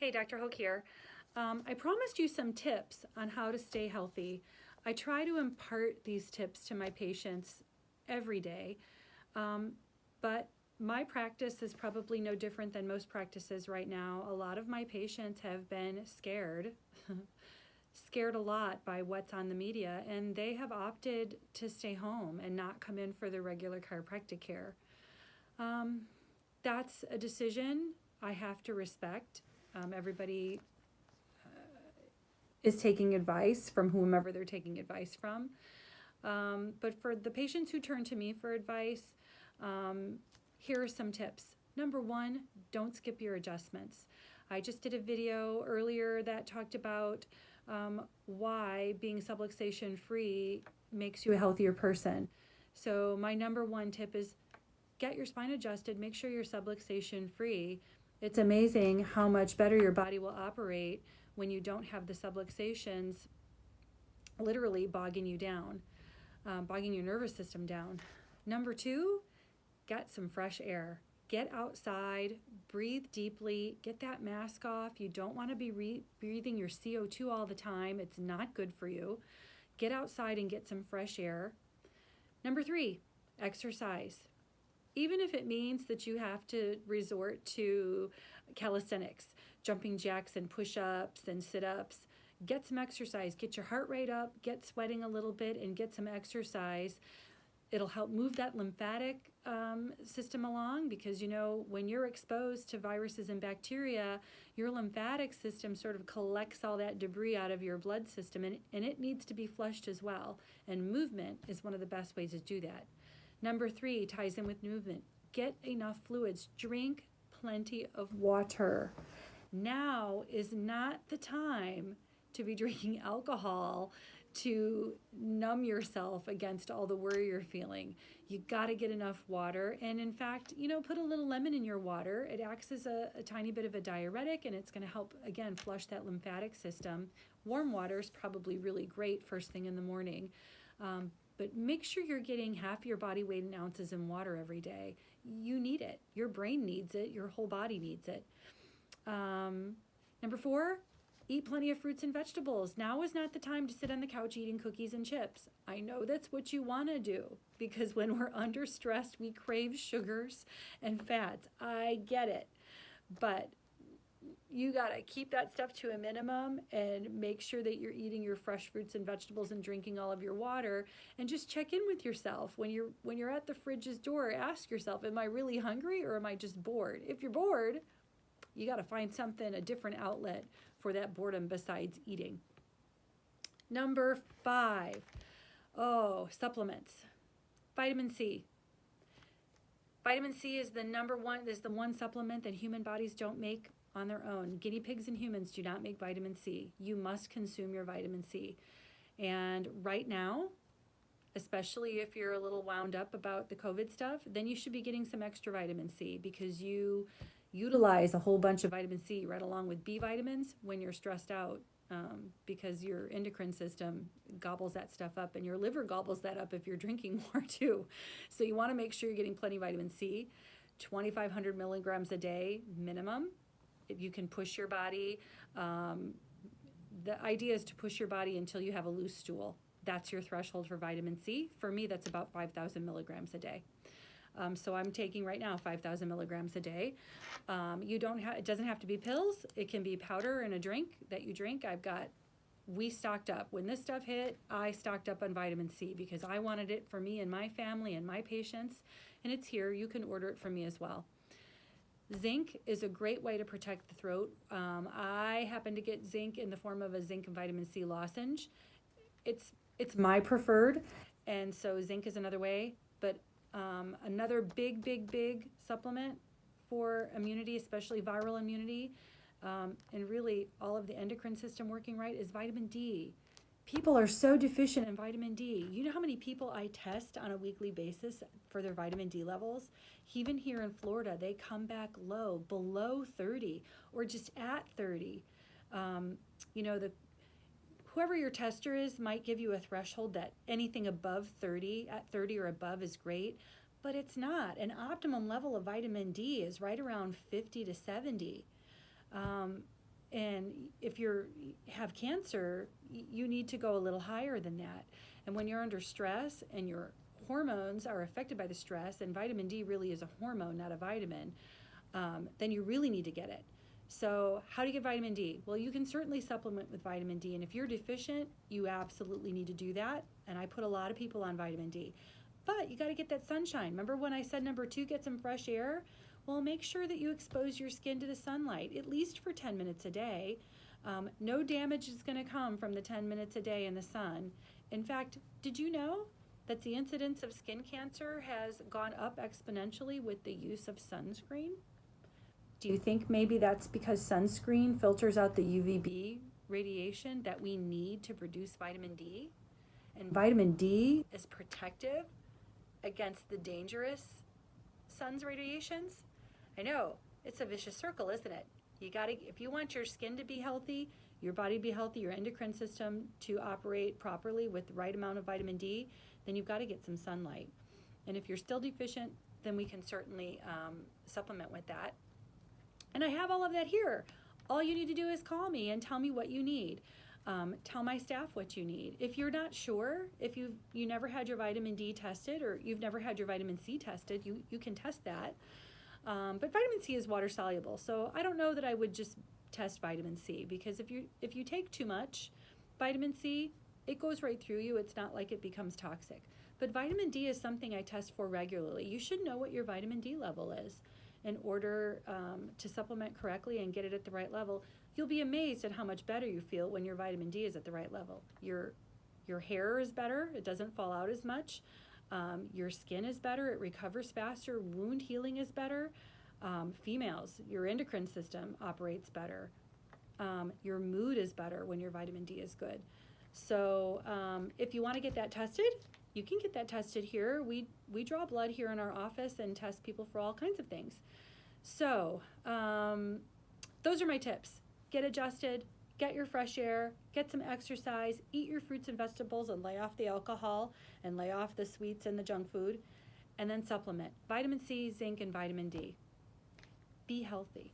Hey, Dr. Hoke here. I promised you some tips on how to stay healthy. I try to impart these tips to my patients every day, but my practice is probably no different than most practices right now. A lot of my patients have been scared, scared a lot by what's on the media, and they have opted to stay home and not come in for their regular chiropractic care. That's a decision I have to respect. Everybody is taking advice from whomever they're taking advice from. But for the patients who turn to me for advice, here are some tips. Number one, don't skip your adjustments. I just did a video earlier that talked about why being subluxation free makes you a healthier person. So my number one tip is get your spine adjusted, make sure you're subluxation free. It's amazing how much better your body will operate when you don't have the subluxations literally bogging you down, bogging your nervous system down. Number two, get some fresh air. Get outside, breathe deeply, get that mask off. You don't want to be breathing your CO2 all the time. It's not good for you. Get outside and get some fresh air. Number three, exercise. Even if it means that you have to resort to calisthenics, jumping jacks and push-ups and sit-ups, get some exercise. Get your heart rate up, get sweating a little bit, and get some exercise. It'll help move that lymphatic system along because, when you're exposed to viruses and bacteria, your lymphatic system sort of collects all that debris out of your blood system, and it needs to be flushed as well. And movement is one of the best ways to do that. Number three ties in with movement. Get enough fluids. Drink plenty of water. Now is not the time to be drinking alcohol to numb yourself against all the worry you're feeling. You got to get enough water. And in fact, put a little lemon in your water. It acts as a tiny bit of a diuretic, and it's going to help, again, flush that lymphatic system. Warm water is probably really great first thing in the morning. But make sure you're getting half your body weight in ounces in water every day. You need it. Your brain needs it. Your whole body needs it. Number four, eat plenty of fruits and vegetables. Now is not the time to sit on the couch eating cookies and chips. I know that's what you want to do because when we're under stress, we crave sugars and fats. I get it. But you got to keep that stuff to a minimum and make sure that you're eating your fresh fruits and vegetables and drinking all of your water, and just check in with yourself when you're at the fridge's door. Ask yourself, am I really hungry or am I just bored? If you're bored, you got to find something, a different outlet for that boredom besides eating. Number five, supplements. Vitamin C. Vitamin C is the one supplement that human bodies don't make on their own. Guinea pigs and humans do not make vitamin C. You must consume your vitamin C. And right now, especially if you're a little wound up about the COVID stuff, then you should be getting some extra vitamin C because you utilize a whole bunch of vitamin C right along with B vitamins when you're stressed out, because your endocrine system gobbles that stuff up and your liver gobbles that up if you're drinking more too. So you want to make sure you're getting plenty of vitamin C, 2,500 milligrams a day minimum. If you can push your body, the idea is to push your body until you have a loose stool. That's your threshold for vitamin C. For me, that's about 5,000 milligrams a day. So I'm taking right now 5,000 milligrams a day. It doesn't have to be pills. It can be powder in a drink that you drink. We stocked up. When this stuff hit, I stocked up on vitamin C because I wanted it for me and my family and my patients. And it's here. You can order it from me as well. Zinc is a great way to protect the throat. I happen to get zinc in the form of a zinc and vitamin C lozenge. It's my preferred, and so zinc is another way. But another big supplement for immunity, especially viral immunity, and really all of the endocrine system working right, is vitamin D. People are so deficient in vitamin D. You know how many people I test on a weekly basis for their vitamin D levels? Even here in Florida, they come back low, below 30, or just at 30. Whoever your tester is might give you a threshold that anything above 30, at 30 or above is great, but it's not. An optimum level of vitamin D is right around 50 to 70. And if you have cancer, you need to go a little higher than that. And when you're under stress and your hormones are affected by the stress, and vitamin D really is a hormone, not a vitamin, then you really need to get it. So how do you get vitamin D? Well, you can certainly supplement with vitamin D. And if you're deficient, you absolutely need to do that. And I put a lot of people on vitamin D. But you got to get that sunshine. Remember when I said number 2, get some fresh air? Well, make sure that you expose your skin to the sunlight, at least for 10 minutes a day. No damage is going to come from the 10 minutes a day in the sun. In fact, did you know that the incidence of skin cancer has gone up exponentially with the use of sunscreen? Do you think maybe that's because sunscreen filters out the UVB radiation that we need to produce vitamin D? And vitamin D is protective against the dangerous sun's radiations? I know, it's a vicious circle, isn't it? If you want your skin to be healthy, your body to be healthy, your endocrine system to operate properly with the right amount of vitamin D, then you've got to get some sunlight. And if you're still deficient, then we can certainly supplement with that. And I have all of that here. All you need to do is call me and tell me what you need. Tell my staff what you need. If you're not sure, if you never had your vitamin D tested, or you've never had your vitamin C tested, you can test that. But vitamin C is water soluble, so I don't know that I would just test vitamin C, because if you take too much vitamin C, it goes right through you. It's not like it becomes toxic. But vitamin D is something I test for regularly. You should know what your vitamin D level is in order to supplement correctly and get it at the right level. You'll be amazed at how much better you feel when your vitamin D is at the right level. Your hair is better. It doesn't fall out as much. Your skin is better. It recovers faster. Wound healing is better. Females, your endocrine system operates better. Your mood is better when your vitamin D is good. So if you want to get that tested, you can get that tested here. We draw blood here in our office and test people for all kinds of things. So those are my tips. Get adjusted, get your fresh air, get some exercise, eat your fruits and vegetables and lay off the alcohol and lay off the sweets and the junk food, and then supplement. Vitamin C, zinc, and vitamin D. Be healthy.